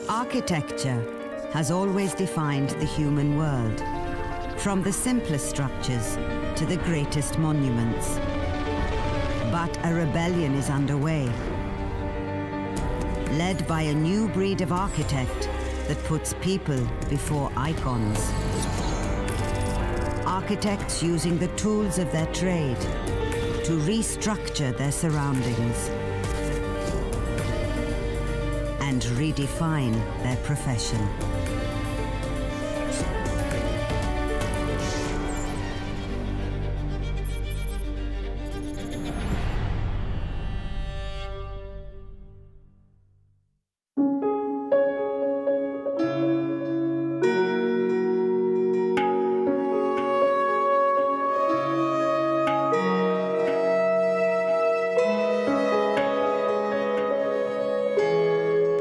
Architecture has always defined the human world, from the simplest structures to the greatest monuments. But a rebellion is underway, led by a new breed of architect that puts people before icons. Architects using the tools of their trade to restructure their surroundings and redefine their profession.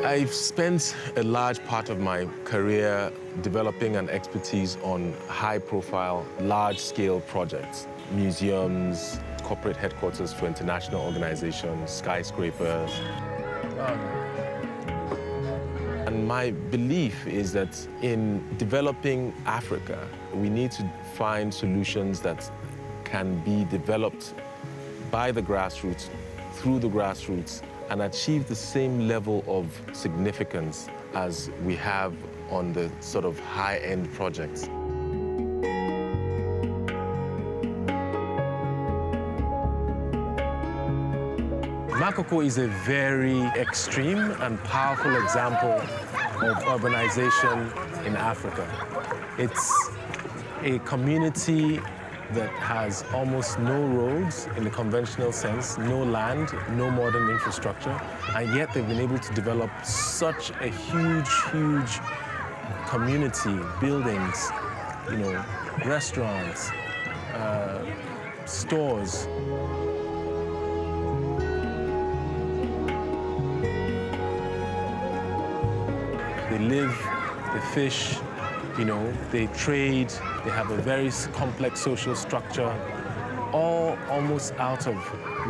I've spent a large part of my career developing an expertise on high-profile, large-scale projects, museums, corporate headquarters for international organizations, skyscrapers. And my belief is that in developing Africa, we need to find solutions that can be developed by the grassroots, through the grassroots, and achieve the same level of significance as we have on the sort of high-end projects. Makoko is a very extreme and powerful example of urbanization in Africa. It's a community that has almost no roads in the conventional sense, no land, no modern infrastructure, and yet they've been able to develop such a huge community, buildings, you know, restaurants, stores. They live, they fish, you know, they trade, they have a very complex social structure, all almost out of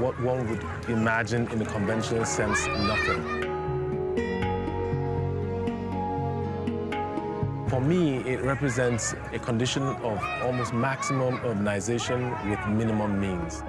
what one would imagine in the conventional sense, nothing. For me, it represents a condition of almost maximum urbanization with minimum means.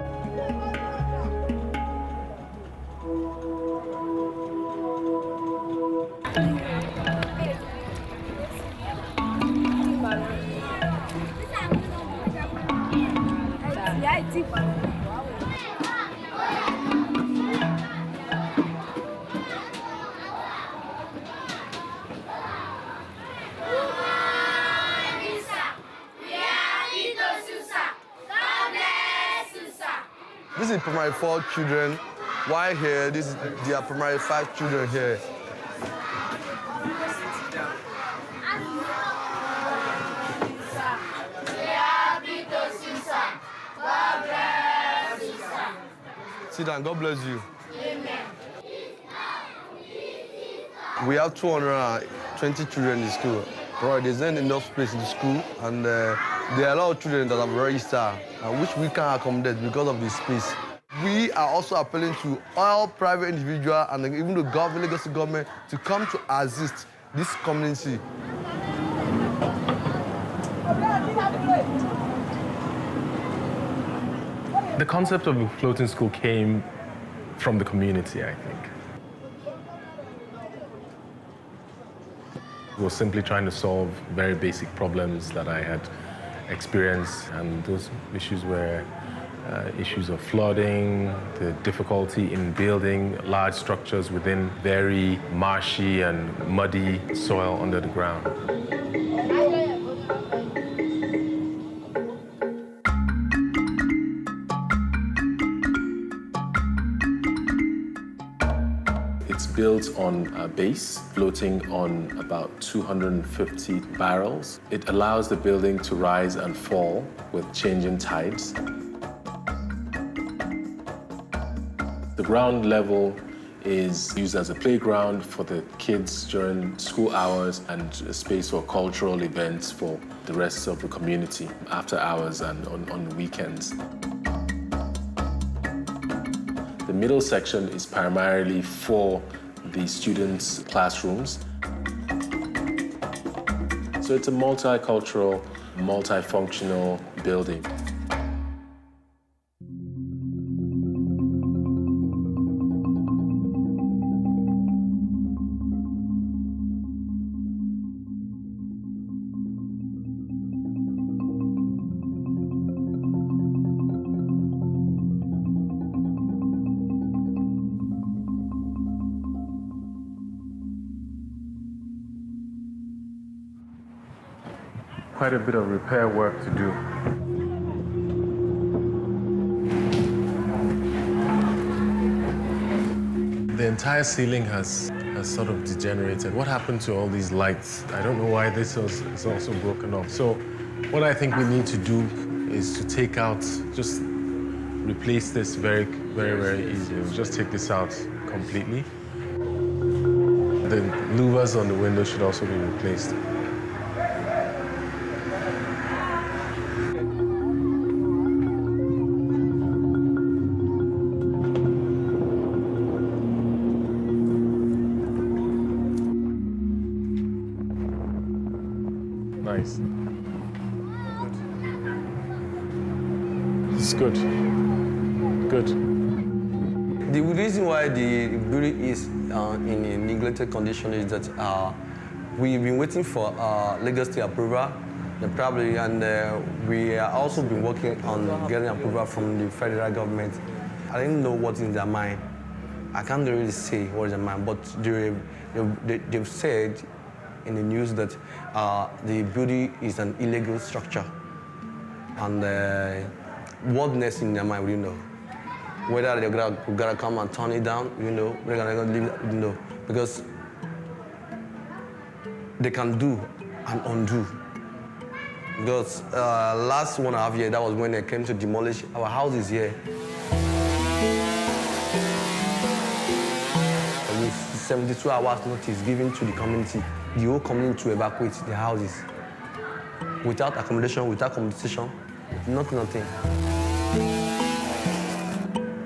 This is primary 4 children. Why here? There are primary 5 children here. Sit down, God bless you. Amen. We have 220 children in the school. Right, there's not enough space in the school, and there are a lot of children that are very sad, which we can't accommodate because of the space. We are also appealing to all private individuals and even the government, Lagos government, to come to assist this community. The concept of a floating school came from the community, I think. We were simply trying to solve very basic problems that I had experienced, and those issues were issues of flooding, the difficulty in building large structures within very marshy and muddy soil under the ground. It's built on a base, floating on about 250 barrels. It allows the building to rise and fall with changing tides. The ground level is used as a playground for the kids during school hours and a space for cultural events for the rest of the community after hours and on weekends. The middle section is primarily for the students' classrooms. So it's a multicultural, multifunctional building. Quite a bit of repair work to do. The entire ceiling has sort of degenerated. What happened to all these lights? I don't know why this is also broken off. So what I think we need to do is to take out, just replace this very, very, very easily. We'll just take this out completely. The louvers on the window should also be replaced. Nice. It's good. Good. The reason why the building is in a neglected condition is that we've been waiting for Lagos State approval, and we have also been working on getting approval from the federal government. I didn't know what's in their mind. I can't really say what is in their mind, but they've said in the news that the building is an illegal structure. And what next in their mind, we don't know. Whether they're gonna come and turn it down, you know, they're gonna leave it, you know, because they can do and undo. Because last 1.5 years, that was when they came to demolish our houses here. With 72 hours notice given to the community, the whole community to evacuate their houses. Without accommodation, without compensation, nothing.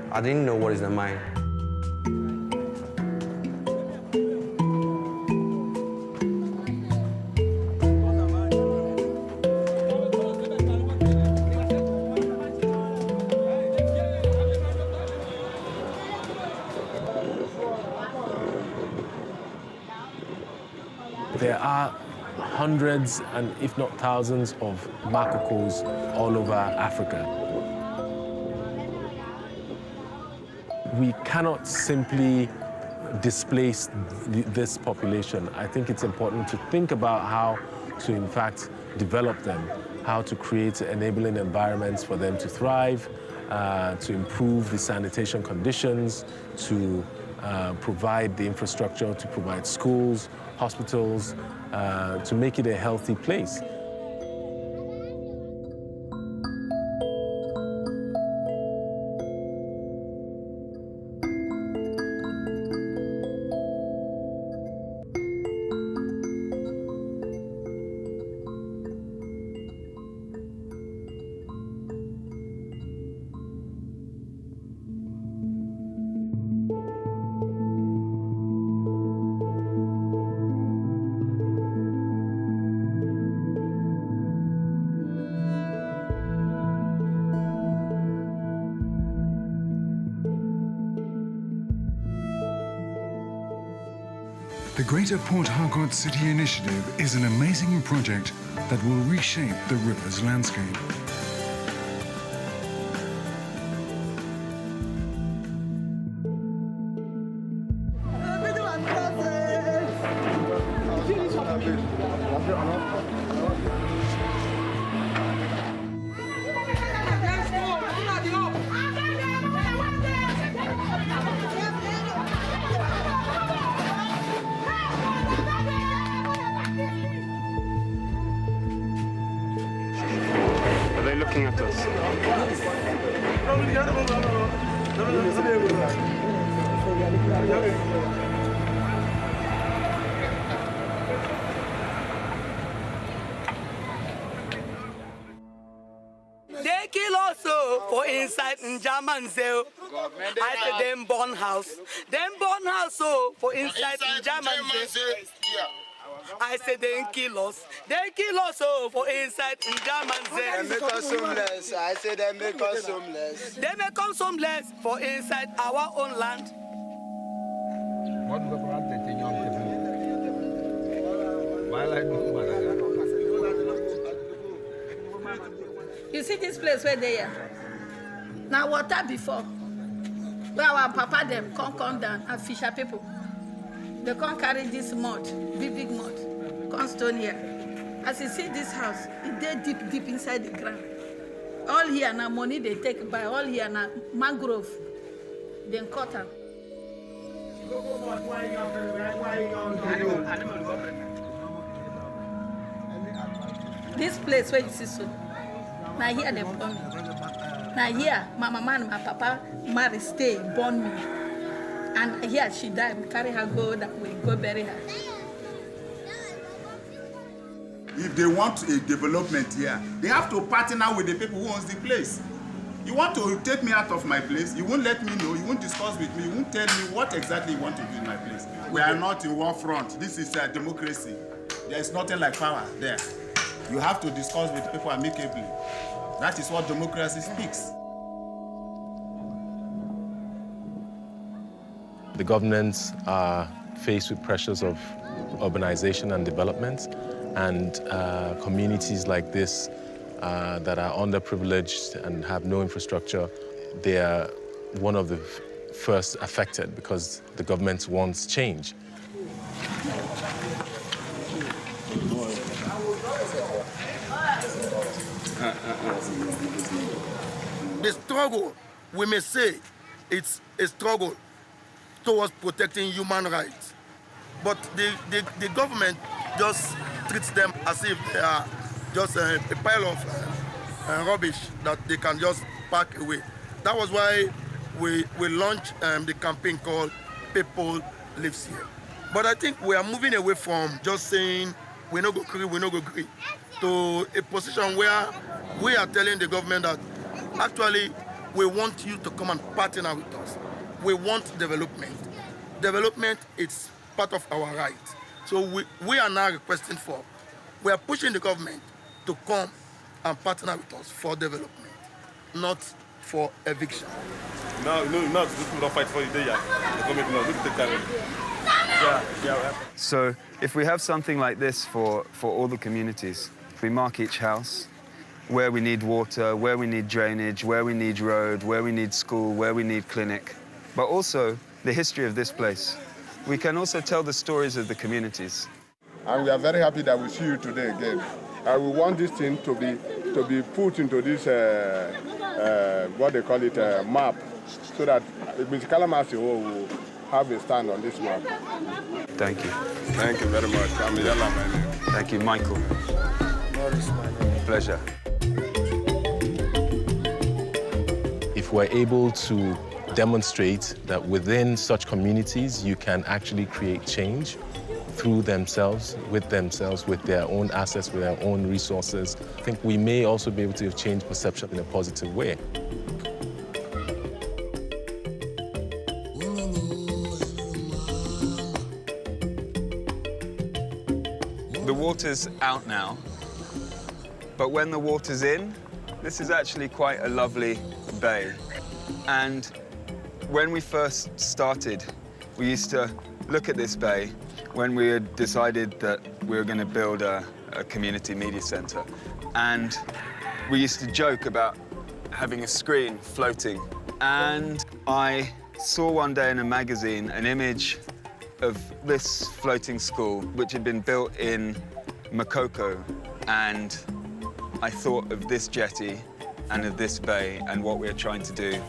I didn't know what is in their mind. There are hundreds and if not thousands of makokos all over Africa. We cannot simply displace this population. I think it's important to think about how to, in fact, develop them, how to create enabling environments for them to thrive, to improve the sanitation conditions, to provide the infrastructure, to provide schools, hospitals, to make it a healthy place. The Greater Port Harcourt City Initiative is an amazing project that will reshape the river's landscape. Are they looking at us? They kill us for inside in German cell. I said them born house. Them born house for inside in German cell. I say they kill us oh, for inside in German They make us homeless. I say they make us homeless. They make us homeless for inside our own land. You see this place where they are? Now water before. Where our papa them come down and fisher people. They can't carry this mud, big mud, come stone here. As you see this house, it dey deep inside the ground. All here now money they take by, all here now mangrove, then cotton. This place where you see so, now here they born me. Now here, my mama and my papa marry, stay, born me. And here she died, we carry her go that way, go bury her. If they want a development here, they have to partner with the people who owns the place. You want to take me out of my place, you won't let me know, you won't discuss with me, you won't tell me what exactly you want to do in my place. We are not in war front. This is a democracy. There is nothing like power there. You have to discuss with people amicably. That is what democracy speaks. The governments are faced with pressures of urbanization and development, and communities like this that are underprivileged and have no infrastructure, they are one of the first affected because the government wants change. The struggle, we may say, it's a struggle towards protecting human rights. But the government just treats them as if they are just a pile of rubbish that they can just pack away. That was why we launched the campaign called People Lives Here. But I think we are moving away from just saying we no go agree, to a position where we are telling the government that actually we want you to come and partner with us. We want development. Development is part of our right. So we are now requesting for, we are pushing the government to come and partner with us for development, not for eviction. No, these people don't fight for you, they So if we have something like this for all the communities, we mark each house, where we need water, where we need drainage, where we need road, where we need school, where we need clinic, but also the history of this place. We can also tell the stories of the communities. And we are very happy that we see you today again. We want this thing to be put into this, what they call it, map, so that Mr. Kalamasi will have a stand on this map. Thank you. Thank you very much. I'm Yala, my name. Thank you, Michael. Morris, my name. Pleasure. If we're able to demonstrate that within such communities you can actually create change through themselves, with their own assets, with their own resources, I think we may also be able to change perception in a positive way. The water's out now, but when the water's in, this is actually quite a lovely bay. And when we first started, we used to look at this bay when we had decided that we were going to build a community media center. And we used to joke about having a screen floating. And I saw one day in a magazine an image of this floating school, which had been built in Makoko. And I thought of this jetty and of this bay and what we're trying to do.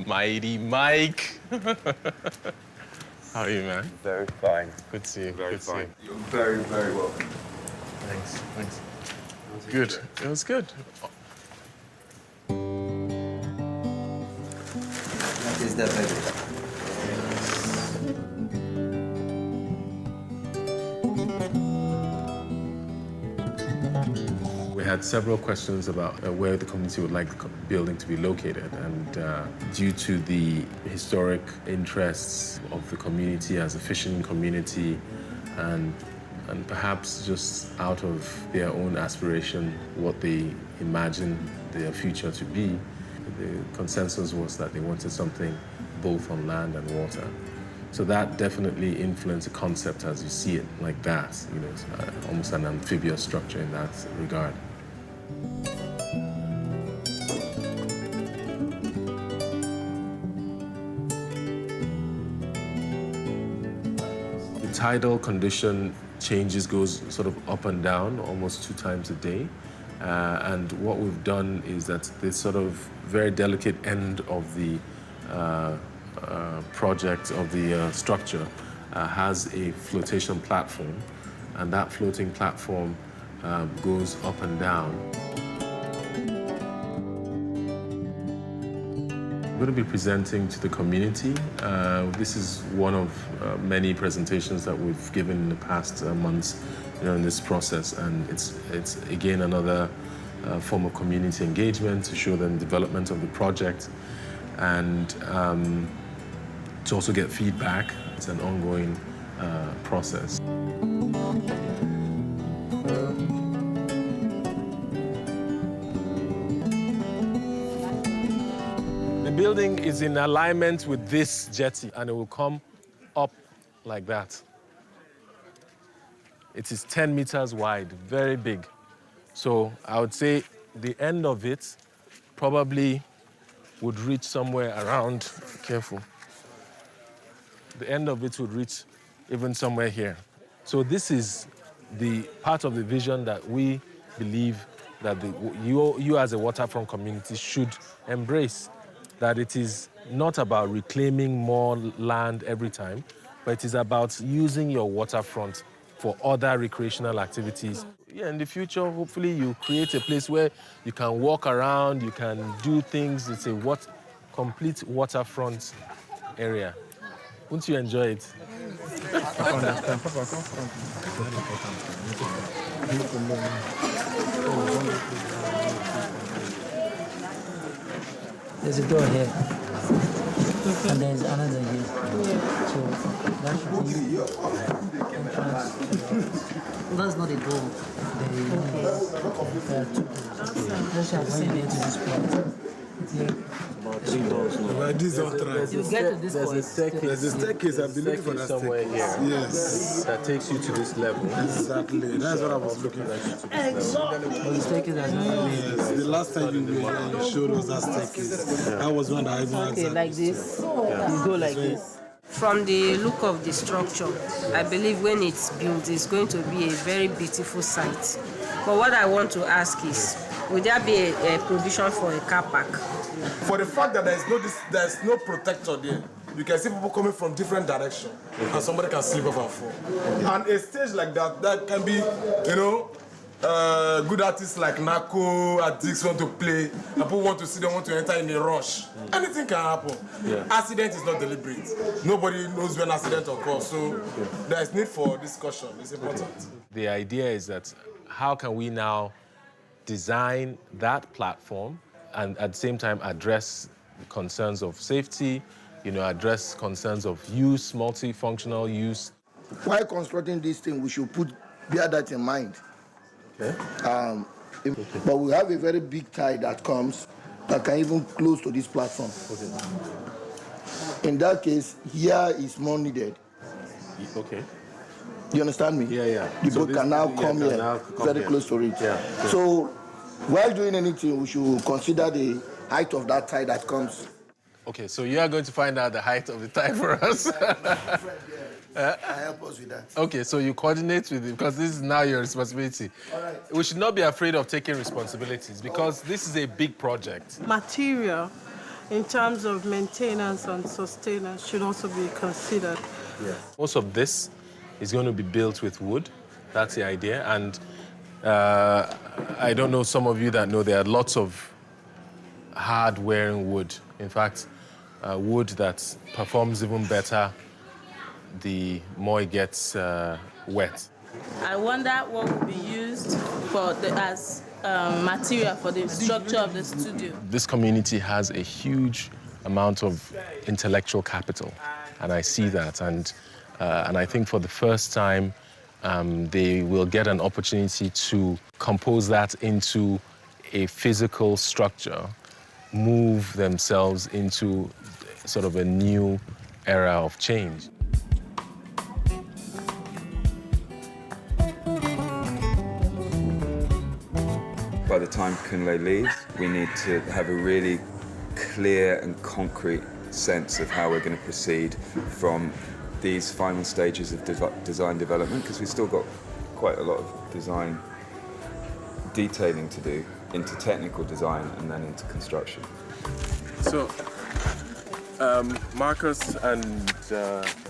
Mighty Mike. How are you, man? Very fine. Good to see you. Very Good to see fine. you. You're very, very welcome. Thanks. Good. It was good. That is the baby. We had several questions about where the community would like the building to be located. And due to the historic interests of the community as a fishing community, and perhaps just out of their own aspiration, what they imagine their future to be, the consensus was that they wanted something both on land and water. So that definitely influenced the concept as you see it, like that, you know, it's almost an amphibious structure in that regard. The tidal condition goes sort of up and down almost 2 times a day. And what we've done is that this sort of very delicate end of the project, of the structure, has a flotation platform, and that floating platform goes up and down. I'm going to be presenting to the community. This is one of many presentations that we've given in the past months, you know, in this process, and it's again another form of community engagement to show them development of the project, and to also get feedback. It's an ongoing process. The building is in alignment with this jetty, and it will come up like that. It is 10 meters wide, very big. So I would say the end of it probably would reach somewhere around, careful. The end of it would reach even somewhere here. So this is the part of the vision that we believe that you as a waterfront community should embrace. That it is not about reclaiming more land every time, but it is about using your waterfront for other recreational activities. Yeah, in the future, hopefully you create a place where you can walk around, you can do things. It's a complete waterfront area. Won't you enjoy it? There's a door here, and there's another here. So that should be entrance. That's not a door. There are 2 doors. Let's have one here to this point. About 3 doors. Well, these don't try. You get to this point. There's a staircase. I believe for that somewhere staircase. Here. Yes. That takes you to this level. Exactly. That's what I was looking at. The staircase has not been made. Yes. The last time you showed us that staircase, that was one that I even Okay, like this. You go like this. From the look of the structure, I believe when it's built, it's going to be a very beautiful site. But what I want to ask is, would there be a provision for a car park? For the fact that there's no protector there, you can see people coming from different directions, and somebody can slip off and fall. And a stage like that can be, you know, good artists like Nako, artists want to play, and people want to see them, want to enter in a rush. Anything can happen. Yeah. Accident is not deliberate. Nobody knows when accident occurs, so there is need for discussion. It's important. The idea is that how can we now design that platform and at the same time address concerns of safety, you know, address concerns of use, multifunctional use. While constructing this thing, we should bear that in mind. Okay. But we have a very big tide that comes that can even close to this platform. Okay. In that case, here is more needed. Okay. You understand me? Yeah, yeah. The boat can now come here, very close to it. Yeah. Okay. So, while doing anything, we should consider the height of that tide that comes. Okay, so you are going to find out the height of the tide for us. Help us with that. Okay, so you coordinate with it because this is now your responsibility. All right. We should not be afraid of taking responsibilities because this is a big project. Material, in terms of maintenance and sustenance, should also be considered. Yeah. Most of this is going to be built with wood. That's the idea. And I don't know, some of you that know, there are lots of hard-wearing wood. In fact, wood that performs even better the more it gets wet. I wonder what will be used for as material for the structure of the studio. This community has a huge amount of intellectual capital, and I see that. And I think for the first time, they will get an opportunity to compose that into a physical structure, move themselves into sort of a new era of change. By the time Kunle leaves, we need to have a really clear and concrete sense of how we're going to proceed from these final stages of design development, because we've still got quite a lot of design detailing to do, into technical design and then into construction. So, Marcus and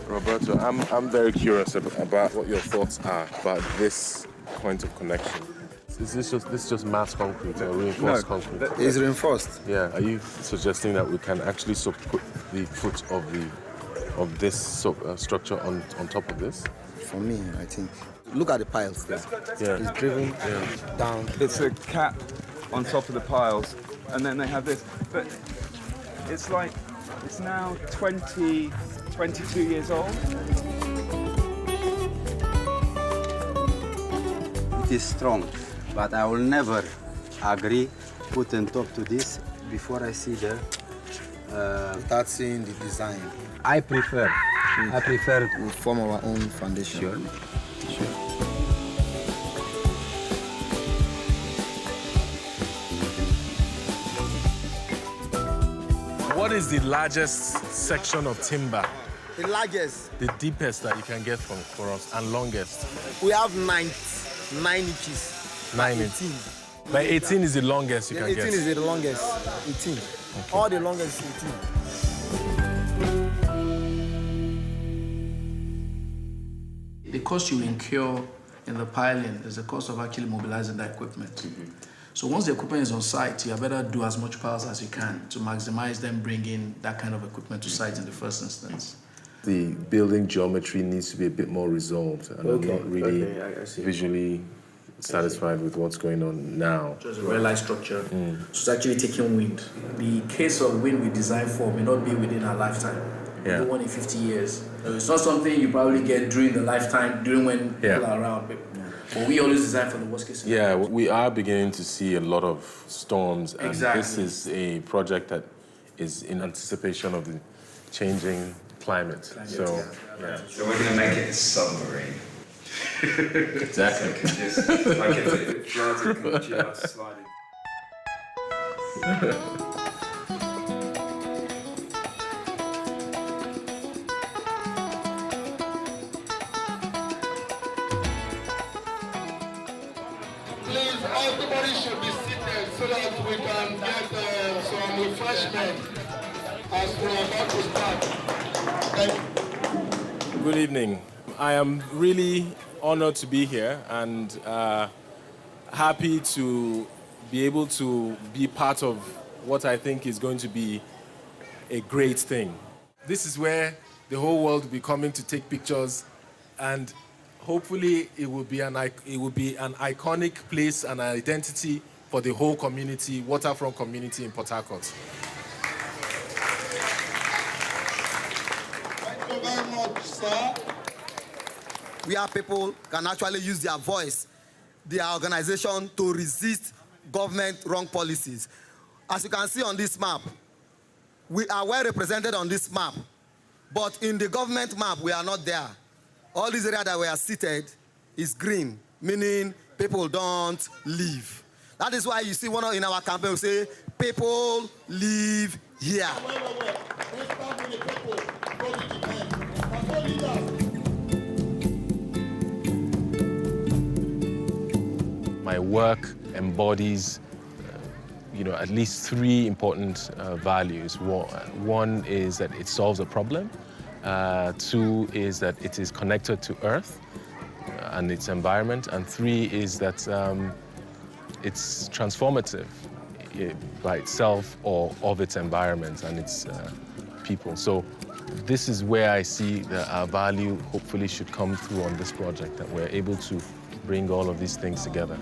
Roberto, I'm very curious about what your thoughts are about this point of connection. Is this just mass concrete or reinforced concrete? It's reinforced. Yeah. Are you suggesting that we can actually put the foot of this structure on top of this? For me, I think. Look at the piles there. Yeah. It's driven down. It's a cap on top of the piles, and then they have this. But it's like, it's now 22 years old. It is strong, but I will never agree put on top to this before I see the without seeing the design. I prefer we form our own foundation. Sure. What is the largest section of timber? The largest. The deepest that you can get for us, and longest? We have 9 inches. 9 inches. But 18 is the longest you can get? 18 is the longest. 18. Okay. All the longest is 18. The cost you incur in the piling is the cost of actually mobilizing the equipment. So once the equipment is on site, you better do as much piles as you can to maximize them bringing that kind of equipment to site in the first instance. The building geometry needs to be a bit more resolved, and I'm not really visually satisfied with what's going on now. Just a realized structure. So it's actually taking wind. The case of wind we design for may not be within our lifetime. Yeah. We want in 50 years. So it's not something you probably get during the lifetime, during when people are around. But we always design for the worst case scenario. Yeah, we are beginning to see a lot of storms, and this is a project that is in anticipation of the changing climate. So we're going to make it a submarine. Exactly. I can just slide it. Please, everybody should be seated so that we can get some refreshment as we're about to start. Good evening. I am really honored to be here and happy to be able to be part of what I think is going to be a great thing. This is where the whole world will be coming to take pictures, and hopefully it will be an iconic place and an identity for the whole community, waterfront community in Port Harcourt. Thank you very much, sir. Where people can actually use their voice, their organization, to resist government wrong policies. As you can see on this map, we are well represented on this map, but in the government map, we are not there. All these areas that we are seated is green, meaning people don't live. That is why you see one in our campaign, we say, people live here. My work embodies, at least 3 important values. One is that it solves a problem. 2 is that it is connected to Earth and its environment. And 3 is that it's transformative by itself or of its environment and its people. So this is where I see that our value hopefully should come through on this project, that we're able to bring all of these things together.